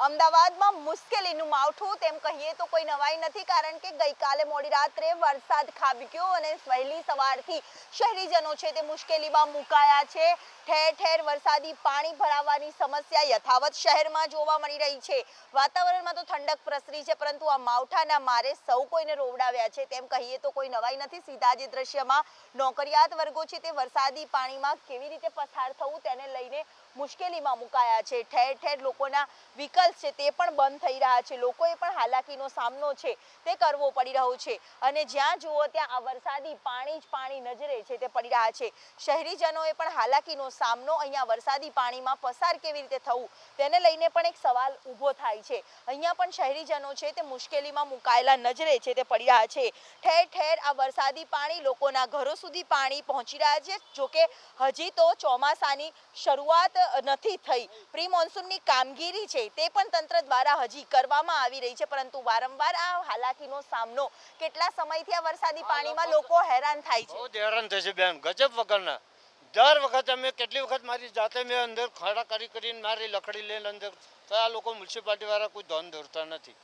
અમદાવાદમાં મુશ્કેલીનું માવઠું તેમ કહીએ તો કોઈ નવાઈ નથી, કારણ કે ગઈકાલે મોડી રાત્રે વરસાદ ખાબક્યો અને વહેલી સવારથી શહેરીજનો છે તે મુશ્કેલીમાં મુકાયા છે। ઠેર ઠેર વરસાદી પાણી ભરાવાની સમસ્યા યથાવત શહેરમાં જોવા મળી રહી છે। વાતાવરણમાં તો ઠંડક પ્રસરી છે, પરંતુ આ માવઠાના મારે સૌ કોઈને રોવડાવ્યા છે તેમ કહીએ તો કોઈ નવાઈ નથી। સીધા જ દ્રશ્યમાં નોકરિયાત વર્ગો છે તે વરસાદી પાણીમાં કેવી રીતે પસાર થવું તેને લઈને મુશ્કેલીમાં મુકાયા છે। ઠેર ઠેર લોકોના વિકલ્પ છે તે પણ બંધ થઈ રહ્યા છે। લોકોએ પણ હાલાકીનો સામનો છે તે કરવો પડી રહ્યો છે અને જ્યાં જુઓ ત્યાં આ વરસાદી પાણી જ પાણી નજરે છે તે પડી રહ્યા છે। શહેરીજનોએ પણ હાલાકીનો સામનો અહીંયા વરસાદી પાણીમાં પસાર કેવી રીતે થવું તેને લઈને પણ એક સવાલ ઊભો થાય છે। અહીંયા પણ શહેરીજનો છે તે મુશ્કેલીમાં મુકાયેલા નજરે છે તે પડી રહ્યા છે। ઠેર ઠેર આ વરસાદી પાણી લોકોના ઘરો સુધી પાણી પહોંચી રહ્યા છે। જોકે હજી તો ચોમાસાની શરૂઆત નથી થઈ, પ્રી મોન્સૂનની કામગીરી છે તે પણ તંત્ર દ્વારા હજી કરવામાં આવી રહી છે, પરંતુ વારંવાર આ હાલાકીનો સામનો કેટલા સમયથી આ વરસાદી પાણીમાં લોકો હેરાન થાય છે। બહુ હેરાન થાય છે બેન, ગજબ વગરના। દર વખત અમે કેટલી વખત મારી જાતે મેં અંદર ખાડા કરીને મારી લકડી લઈને અંદર, તો આ લોકો મ્યુનિસિપાલિટી વાળા કોઈ ધ્યાન દોરતા નથી।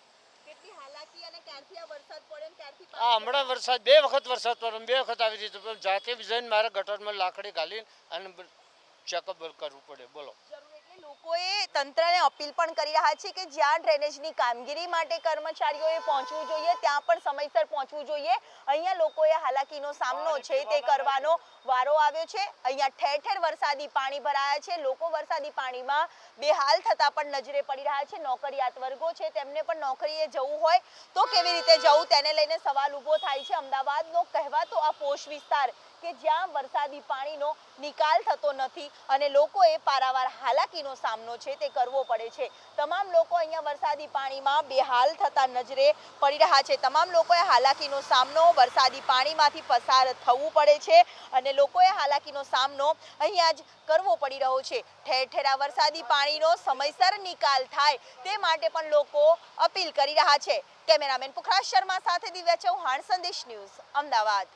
કેટલી હાલાકી અને ક્યારથી આ વરસાદ પડ્યો ને ક્યારથી આ હમણાં વરસાદ બે વખત પડ્યો, બે વખત આવી રીતે પણ જાતે જઈને મારે ગટરમાં લાકડી ઘાલીને અને ચેકઅપ કરવું પડે। બોલો, લોકોએ તંત્રને અપીલ પણ કરી રહ્યા છે કે જ્યાં ડ્રેનેજની કામગીરી માટે કર્મચારીઓએ પહોંચવું જોઈએ ત્યાં પણ સમયસર પહોંચવું જોઈએ। અહીંયા લોકોએ હાલાકીનો સામનો છે તે કરવાનો વારો આવ્યો છે। અહીંયા ઠેર ઠેર વરસાદી પાણી ભરાયા છે, લોકો વરસાદી પાણીમાં બેહાલ થતા પણ નજરે પડી રહ્યા છે। નોકરિયાત વર્ગો છે તેમને પણ નોકરીએ જવું હોય તો કેવી રીતે જવું તેને લઈને સવાલ ઊભો થાય છે। અમદાવાદનો કહેવાતો આ પોશ વિસ્તાર કે જ્યાં વરસાદી પાણીનો નિકાલ થતો નથી અને લોકોએ પારાવાર હાલાકીનો સામનો છે તે કરવો પડે છે। તમામ લોકો અહીંયા વરસાદી પાણીમાં બેહાલ થતા નજરે પડી રહ્યા છે। તમામ લોકોએ હાલાકીનો સામનો વરસાદી પાણીમાંથી પસાર થવું પડે છે અને લોકોએ હાલાકીનો સામનો અહીંયા જ કરવો પડી રહ્યો છે। ઠેર ઠેર આ વરસાદી પાણીનો સમયસર નિકાલ થાય તે માટે પણ લોકો અપીલ કરી રહ્યા છે। કેમેરામેન પુખરાજ શર્મા સાથે દિવ્યા ચૌહાણ, સંદેશ ન્યૂઝ, અમદાવાદ।